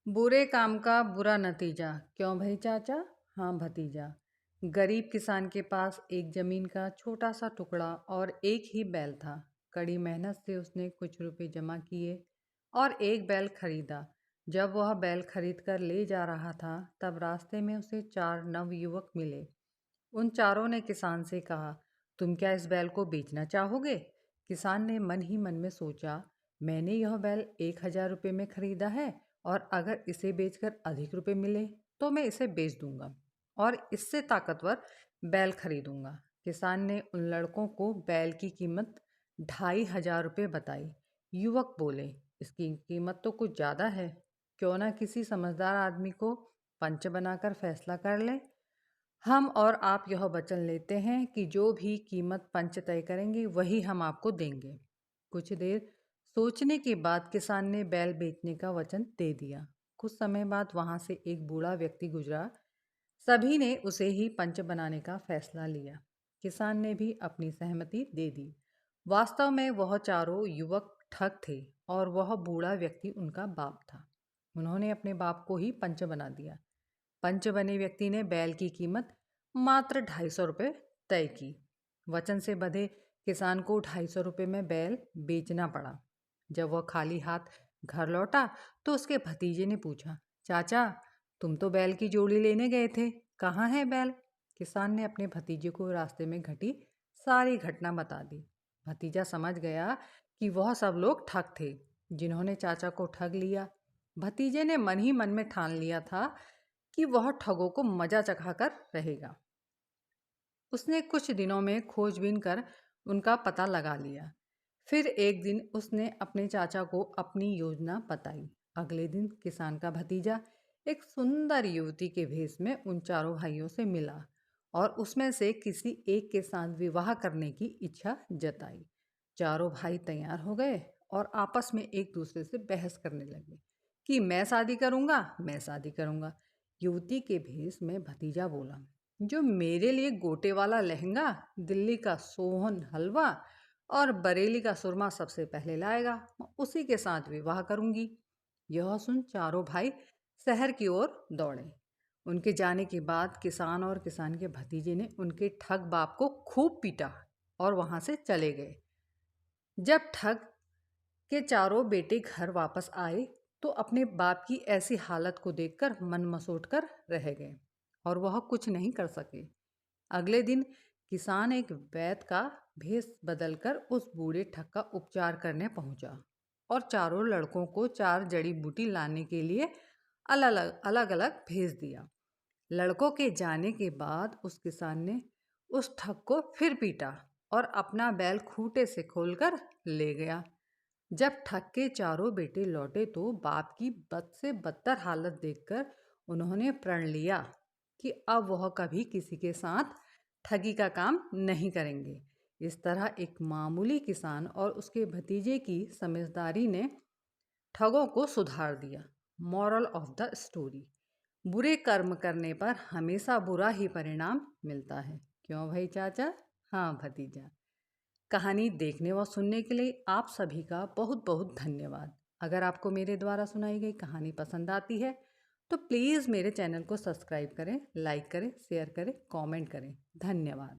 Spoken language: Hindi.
बुरे काम का बुरा नतीजा। क्यों भाई चाचा? हाँ भतीजा। गरीब किसान के पास एक जमीन का छोटा सा टुकड़ा और एक ही बैल था। कड़ी मेहनत से उसने कुछ रुपए जमा किए और एक बैल खरीदा। जब वह बैल खरीद कर ले जा रहा था तब रास्ते में उसे 4 नवयुवक मिले। उन चारों ने किसान से कहा, तुम क्या इस बैल को बेचना चाहोगे? किसान ने मन ही मन में सोचा, मैंने यह बैल 1,000 रुपये में खरीदा है और अगर इसे बेचकर अधिक रुपए मिले तो मैं इसे बेच दूंगा और इससे ताकतवर बैल खरीदूंगा। किसान ने उन लड़कों को बैल की कीमत 2,500 रुपये बताई। युवक बोले, इसकी कीमत तो कुछ ज़्यादा है, क्यों ना किसी समझदार आदमी को पंच बनाकर फैसला कर ले। हम और आप यह वचन लेते हैं कि जो भी कीमत पंच तय करेंगे वही हम आपको देंगे। कुछ देर सोचने के बाद किसान ने बैल बेचने का वचन दे दिया। कुछ समय बाद वहां से एक बूढ़ा व्यक्ति गुजरा। सभी ने उसे ही पंच बनाने का फैसला लिया। किसान ने भी अपनी सहमति दे दी। वास्तव में वह चारों युवक ठग थे और वह बूढ़ा व्यक्ति उनका बाप था। उन्होंने अपने बाप को ही पंच बना दिया। पंच बने व्यक्ति ने बैल की कीमत मात्र 250 रुपये तय की। वचन से बंधे किसान को 250 रुपये में बैल बेचना पड़ा। जब वह खाली हाथ घर लौटा तो उसके भतीजे ने पूछा, चाचा तुम तो बैल की जोड़ी लेने गए थे, कहाँ है बैल? किसान ने अपने भतीजे को रास्ते में घटी सारी घटना बता दी। भतीजा समझ गया कि वह सब लोग ठग थे जिन्होंने चाचा को ठग लिया। भतीजे ने मन ही मन में ठान लिया था कि वह ठगों को मजा चखाकर रहेगा। उसने कुछ दिनों में खोजबीन कर उनका पता लगा लिया। फिर एक दिन उसने अपने चाचा को अपनी योजना बताई। अगले दिन किसान का भतीजा एक सुंदर युवती के भेष में उन चारों भाइयों से मिला और उसमें से किसी एक के साथ विवाह करने की इच्छा जताई। चारों भाई तैयार हो गए और आपस में एक दूसरे से बहस करने लगे कि मैं शादी करूंगा, मैं शादी करूंगा। युवती के भेष में भतीजा बोला, जो मेरे लिए गोटे वाला लहंगा, दिल्ली का सोहन हलवा और बरेली का सुरमा सबसे पहले लाएगा, मैं उसी के साथ विवाह करूंगी। यह सुन चारों भाई शहर की ओर दौड़े। उनके जाने के बाद किसान और किसान के भतीजे ने उनके ठग बाप को खूब पीटा और वहां से चले गए। जब ठग के चारों बेटे घर वापस आए तो अपने बाप की ऐसी हालत को देखकर मन मसोट कर रह गए और वह कुछ नहीं कर सके। अगले दिन किसान एक वैद्य का भेष बदलकर उस बूढ़े ठग का उपचार करने पहुंचा और चारों लड़कों को 4 जड़ी बूटी लाने के लिए अलग अलग भेज दिया। लड़कों के जाने के बाद उस किसान ने उस ठग को फिर पीटा और अपना बैल खूंटे से खोलकर ले गया। जब ठग के चारों बेटे लौटे तो बाप की बद से बदतर हालत देखकर उन्होंने प्रण लिया कि अब वह कभी किसी के साथ ठगी का काम नहीं करेंगे। इस तरह एक मामूली किसान और उसके भतीजे की समझदारी ने ठगों को सुधार दिया। मॉरल ऑफ द स्टोरी, बुरे कर्म करने पर हमेशा बुरा ही परिणाम मिलता है। क्यों भाई चाचा? हाँ भतीजा। कहानी देखने व सुनने के लिए आप सभी का बहुत बहुत धन्यवाद। अगर आपको मेरे द्वारा सुनाई गई कहानी पसंद आती है तो प्लीज़ मेरे चैनल को सब्सक्राइब करें, लाइक करें, शेयर करें, कमेंट करें। धन्यवाद।